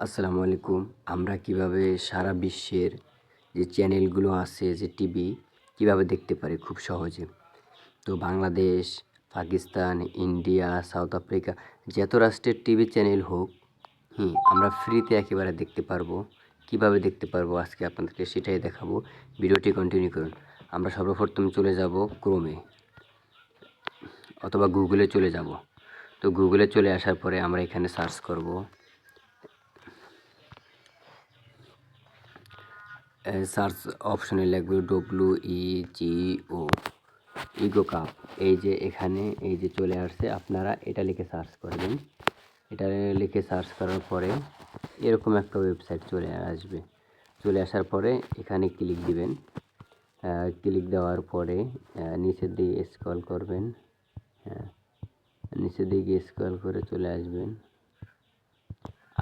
আসসালামু আলাইকুম। আমরা কিভাবে সারা বিশ্বের যে চ্যানেলগুলো আছে যে টিভি কিভাবে দেখতে পারি খুব সহজে। তো Bangladesh, Pakistan, India, south Africa যত রাষ্ট্রের টিভি চ্যানেল হোক, আমরা ফ্রিতে একেবারে দেখতে পারবো। কিভাবে দেখতে পারবো আজকে আপনাদেরকে সেটাই দেখাবো। ভিডিওটি কন্টিনিউ করুন। আমরা সর্বপ্রথম চলে যাব ক্রোমে অথবা গুগলে চলে যাব। তো গুগলে চলে আসার পরে আমরা এখানে সার্চ করব সার্চ অপশনে লিখব WEGO ইগো কাপ। এই যে এখানে এই যে চলে আসছে, আপনারা এটা লিখে সার্চ করবেন। এটা লিখে সার্চ করার পরে এরকম একটা ওয়েবসাইট চলে আসবে। চলে আসার পরে এখানে ক্লিক দিবেন। ক্লিক দেওয়ার পরে নিচের দিকে স্ক্রল করবেন। নিচের দিকে স্ক্রল করে চলে আসবেন।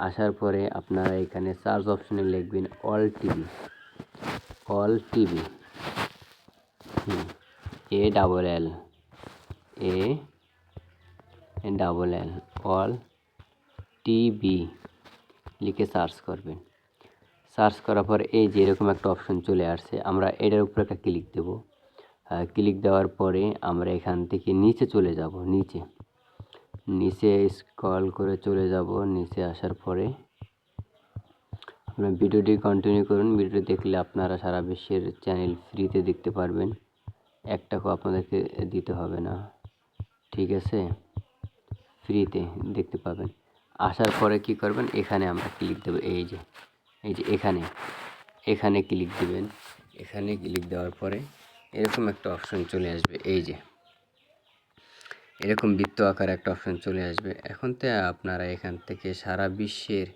আসার পরে আপনারা এখানে সার্চ অপশনে লিখবেন all TV. All TV ALL all TV লিখে সার্চ করবেন। সার্চ করার পর এই যে এরকম একটা অপশন চলে আসছে, আমরা এটার উপর একটা ক্লিক দেব। ক্লিক দেওয়ার পরে আমরা এখান থেকে নিচে চলে যাব। নিচে স্ক্রল করে চলে যাব। নিচে আসার পরে আপনারা ভিডিওটি কন্টিনিউ করুন। ভিডিওটি দেখলে আপনারা সারা বিশ্বের চ্যানেল ফ্রিতে দেখতে পারবেন। 1 টাকাও আপনাদেরকে দিতে হবে না, ঠিক আছে? ফ্রিতে দেখতে পাবেন। আসার পরে কি করবেন, এখানে আমরা ক্লিক দেব। এই যে এখানে ক্লিক দিবেন। এখানে ক্লিক দেওয়ার পরে এরকম একটা অপশন চলে আসবে। এই যে এরকম বৃত্ত আকার একটা অপশন চলে আসবে। এখন তো আপনারা এখান থেকে সারা বিশ্বের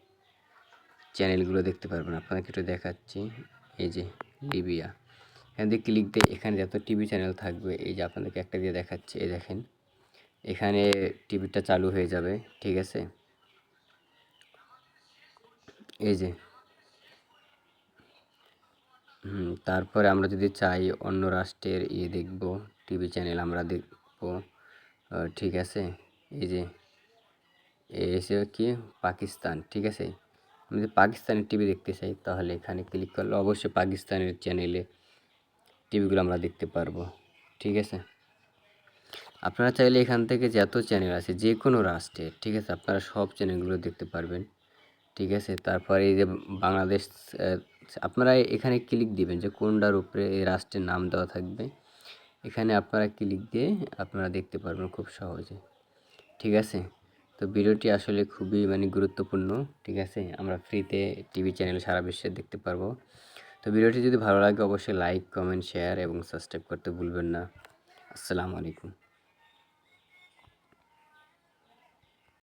চ্যানেলগুলো দেখতে পারবেন। আপনাদেরকে একটু দেখাচ্ছি। এই যে লিবিয়া, এখান থেকে ক্লিক দিয়ে এখানে যত টিভি চ্যানেল থাকবে, এই যে আপনাদেরকে একটা দিয়ে দেখাচ্ছি। এই দেখেন এখানে টিভিটা চালু হয়ে যাবে, ঠিক আছে? এই যে তারপরে আমরা যদি চাই অন্য রাষ্ট্রের দেখব টিভি চ্যানেল আমরা দেখব, ঠিক আছে? এই যে এসে কি পাকিস্তান, ঠিক আছে? আমি যদি পাকিস্তানের টিভি দেখতে চাই তাহলে এখানে ক্লিক করলে অবশ্যই পাকিস্তানের চ্যানেলে টিভিগুলো আমরা দেখতে পারবো, ঠিক আছে? আপনারা চাইলে এখান থেকে যত চ্যানেল আছে যে কোনো রাষ্ট্রের, ঠিক আছে, আপনারা সব চ্যানেলগুলো দেখতে পারবেন, ঠিক আছে? তারপরে এই যে বাংলাদেশ, আপনারা এখানে ক্লিক দিবেন যে কোনটার উপরে এই রাষ্ট্রের নাম দেওয়া থাকবে। এখানে আপনারা ক্লিক দিয়ে আপনারা দেখতে পারবেন খুব সহজে, ঠিক আছে? তো ভিডিওটি আসলে খুবই গুরুত্বপূর্ণ, ঠিক আছে? আমরা ফ্রিতে টিভি চ্যানেল সারা বিশ্বে দেখতে পারবো। তো ভিডিওটি যদি ভালো লাগে অবশ্যই লাইক, কমেন্ট, শেয়ার এবং সাবস্ক্রাইব করতে ভুলবেন না। আসসালামু আলাইকুম।